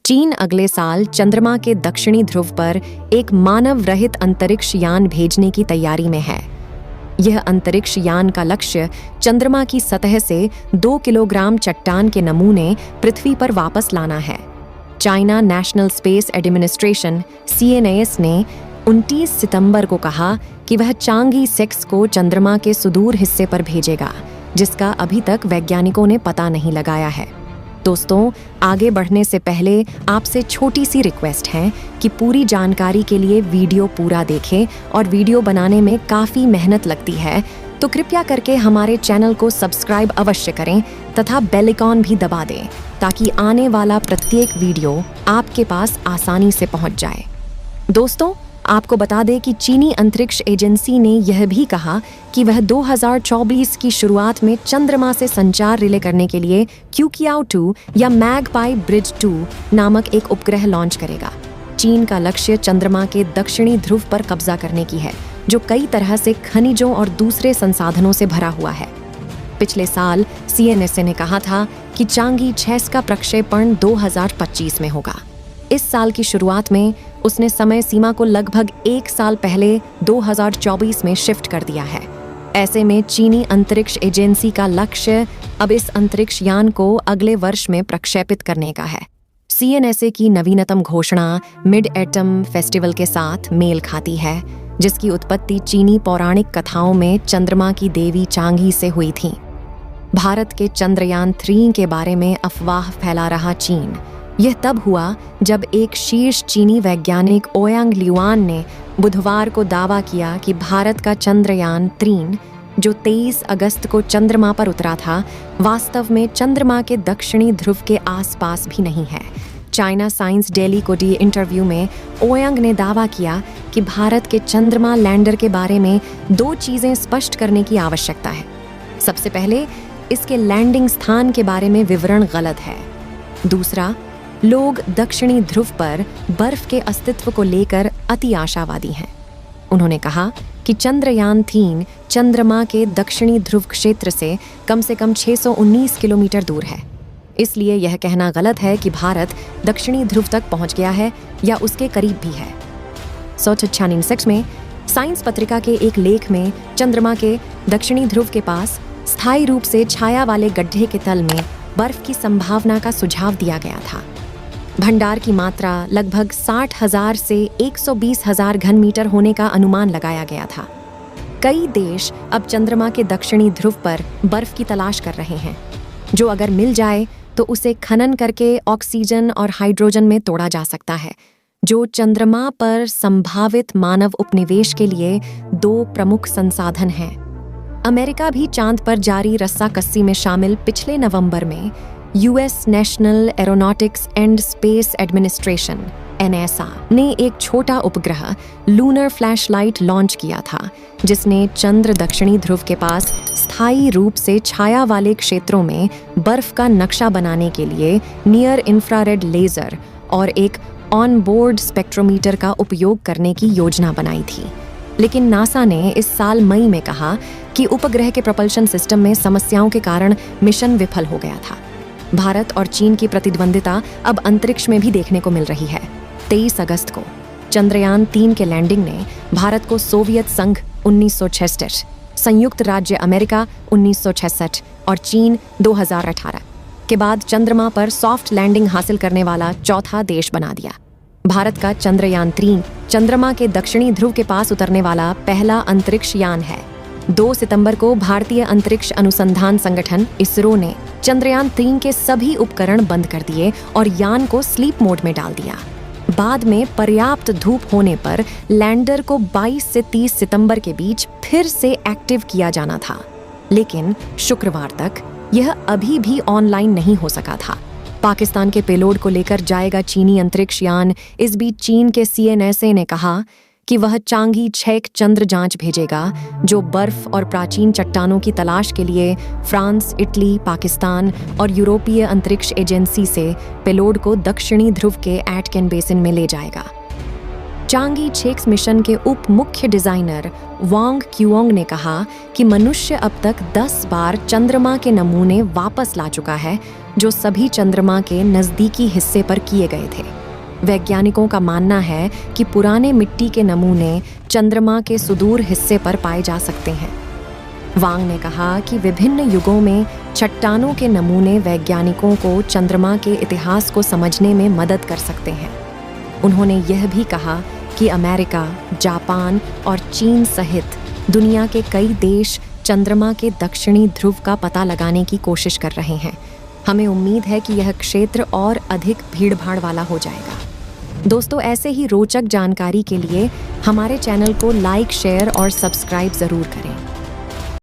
चीन अगले साल चंद्रमा के दक्षिणी ध्रुव पर एक मानव रहित अंतरिक्ष यान भेजने की तैयारी में है। यह अंतरिक्ष यान का लक्ष्य चंद्रमा की सतह से 2 किलोग्राम चट्टान के नमूने पृथ्वी पर वापस लाना है। China national space administration (CNAS) ने 29 सितंबर को कहा कि वह चांगी 6 को चंद्रमा के सुदूर हिस्से पर भेजेगा, जिसका अभी तक वैज्ञानिकों ने पता नहीं लगाया है। दोस्तों, आगे बढ़ने से पहले आपसे छोटी सी रिक्वेस्ट है कि पूरी जानकारी के लिए वीडियो पूरा देखें और वीडियो बनाने में काफ़ी मेहनत लगती है, तो कृपया करके हमारे चैनल को सब्सक्राइब अवश्य करें तथा बेल आइकॉन भी दबा दें ताकि आने वाला प्रत्येक वीडियो आपके पास आसानी से पहुंच जाए। दोस्तों, आपको बता दें कि चीनी अंतरिक्ष एजेंसी ने यह भी कहा कि वह 2024 की शुरुआत में चंद्रमा से संचार रिले करने के लिए क्यूकियाओ 2 या मैगपाई ब्रिज 2 नामक एक उपग्रह लॉन्च करेगा। चीन का लक्ष्य चंद्रमा के दक्षिणी ध्रुव पर कब्जा करने की है, जो कई तरह से खनिजों और दूसरे संसाधनों से भरा हुआ है। पिछले साल CNSA ने कहा था कि चांगी 6 का प्रक्षेपण 2025 में होगा। इस साल की शुरुआत में उसने समय सीमा को लगभग 1 साल पहले 2024 में शिफ्ट कर दिया है। ऐसे में चीनी अंतरिक्ष एजेंसी का लक्ष्य अब इस अंतरिक्ष यान को अगले वर्ष में प्रक्षेपित करने का है। CNSA की नवीनतम घोषणा मिड एटम फेस्टिवल के साथ मेल खाती है, जिसकी उत्पत्ति चीनी पौराणिक कथाओं में चंद्रमा की देवी चांगी से हुई थी। भारत के चंद्रयान 3 के बारे में अफवाह फैला रहा चीन, यह तब हुआ जब एक शीर्ष चीनी वैज्ञानिक ओयांग ल्युआन ने बुधवार को दावा किया कि भारत का चंद्रयान 3, जो 23 अगस्त को चंद्रमा पर उतरा था, वास्तव में चंद्रमा के दक्षिणी ध्रुव के आसपास भी नहीं है। चाइना साइंस डेली को दिए इंटरव्यू में ओयांग ने दावा किया कि भारत के चंद्रमा लैंडर के बारे में 2 चीजें स्पष्ट करने की आवश्यकता है। सबसे पहले, इसके लैंडिंग स्थान के बारे में विवरण गलत है। दूसरा, लोग दक्षिणी ध्रुव पर बर्फ के अस्तित्व को लेकर अति आशावादी हैं। उन्होंने कहा कि चंद्रयान 3 चंद्रमा के दक्षिणी ध्रुव क्षेत्र से कम 619 किलोमीटर दूर है। इसलिए यह कहना गलत है कि भारत दक्षिणी ध्रुव तक पहुंच गया है या उसके करीब भी है। Sochitchanin 6 में साइंस पत्रिका के एक लेख में चंद्रमा के दक्षिणी ध्रुव के पास स्थायी रूप से छाया वाले गड्ढे के तल में बर्फ की संभावना का सुझाव दिया गया था। भंडार की मात्रा लगभग 60,000 से 120,000 घन मीटर होने का अनुमान लगाया गया था। कई देश अब चंद्रमा के दक्षिणी ध्रुव पर बर्फ की तलाश कर रहे हैं, जो अगर मिल जाए तो उसे खनन करके ऑक्सीजन और हाइड्रोजन में तोड़ा जा सकता है, जो चंद्रमा पर संभावित मानव उपनिवेश के लिए 2 प्रमुख संसाधन हैं। अमेरिका भी चांद पर जारी रस्साकस्सी में शामिल पिछले नवंबर में US national aeronautics and space administration (NASA) ने एक छोटा उपग्रह लूनर फ्लैशलाइट लॉन्च किया था, जिसने चंद्र दक्षिणी ध्रुव के पास स्थायी रूप से छाया वाले क्षेत्रों में बर्फ का नक्शा बनाने के लिए नियर इंफ्रारेड लेजर और एक ऑन बोर्ड स्पेक्ट्रोमीटर का उपयोग करने की योजना बनाई थी। लेकिन नासा ने इस साल मई में कहा कि उपग्रह के propulsion सिस्टम में समस्याओं के कारण मिशन विफल हो गया था। भारत और चीन की प्रतिद्वंदिता अब अंतरिक्ष में भी देखने को मिल रही है। 23 अगस्त को चंद्रयान 3 के लैंडिंग ने भारत को सोवियत संघ 1966, संयुक्त राज्य अमेरिका 1966 और चीन 2018 के बाद चंद्रमा पर सॉफ्ट लैंडिंग हासिल करने वाला चौथा देश बना दिया। भारत का चंद्रयान 3 चंद्रमा के दक्षिणी ध्रुव के पास उतरने वाला पहला अंतरिक्ष यान है। 2 सितंबर को भारतीय अंतरिक्ष अनुसंधान संगठन (ISRO) ने चंद्रयान 3 के सभी उपकरण बंद कर दिए और यान को स्लीप मोड में डाल दिया। बाद में पर्याप्त धूप होने पर लैंडर को 22 से 30 सितंबर के बीच फिर से एक्टिव किया जाना था, लेकिन शुक्रवार तक यह अभी भी ऑनलाइन नहीं हो सका था। पाकिस्तान के पेलोड को लेकर जाएगा चीनी अंतरिक्ष यान। इस बीच चीन के CNSA ने कहा कि वह चांगी 6 चंद्र जांच भेजेगा, जो बर्फ और प्राचीन चट्टानों की तलाश के लिए फ्रांस, इटली, पाकिस्तान और यूरोपीय अंतरिक्ष एजेंसी से पेलोड को दक्षिणी ध्रुव के एटकेन बेसिन में ले जाएगा। चांगी 6 मिशन के उप मुख्य डिजाइनर वांग क्यूओंग ने कहा कि मनुष्य अब तक 10 बार चंद्रमा के नमूने वापस ला चुका है जो सभी चंद्रमा के नज़दीकी हिस्से पर किए गए थे। वैज्ञानिकों का मानना है कि पुराने मिट्टी के नमूने चंद्रमा के सुदूर हिस्से पर पाए जा सकते हैं। वांग ने कहा कि विभिन्न युगों में चट्टानों के नमूने वैज्ञानिकों को चंद्रमा के इतिहास को समझने में मदद कर सकते हैं। उन्होंने यह भी कहा कि अमेरिका, जापान और चीन सहित दुनिया के कई देश चंद्रमा के दक्षिणी ध्रुव का पता लगाने की कोशिश कर रहे हैं। हमें उम्मीद है कि यह क्षेत्र और अधिक भीड़भाड़ वाला हो जाएगा। दोस्तों, ऐसे ही रोचक जानकारी के लिए हमारे चैनल को लाइक, शेयर और सब्सक्राइब ज़रूर करें।